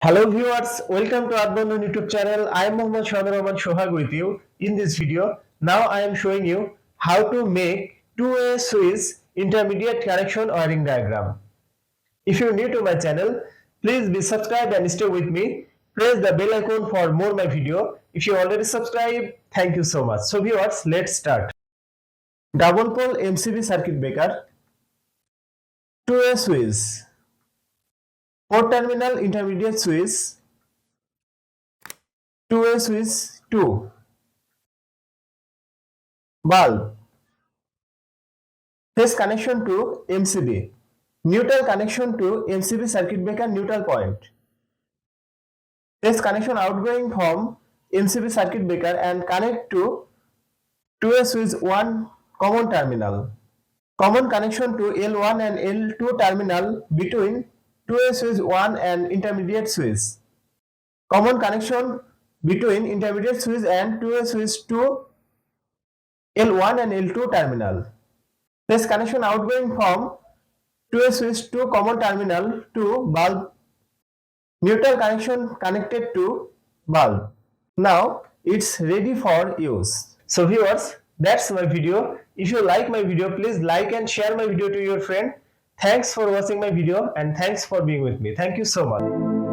Hello viewers, welcome to Earthbondhon YouTube channel. I am Mohammad Rahman Shohag with you. In this video, now I am showing you how to make two-way switch intermediate connection wiring diagram. If you are new to my channel, please be subscribed and stay with me. Press the bell icon for more my video. If you already subscribed, thank you so much. So viewers, let's start. Double pole MCB circuit breaker, two-way switch, 4-terminal intermediate switch, two-way switch 2, bulb, phase connection to MCB, neutral connection to MCB circuit breaker neutral point, phase connection outgoing from MCB circuit breaker and connect to 2way switch 1 common terminal, common connection to L1 and L2 terminal between 2way switch 1 and intermediate switch, common connection between intermediate switch and 2way switch 2 L1 and L2 terminal. Phase connection outgoing from 2way switch to common terminal to bulb, neutral connection connected to bulb. Now it's ready for use. So viewers, that's my video. If you like my video, please like and share my video to your friend. Thanks for watching my video and thanks for being with me. Thank you so much.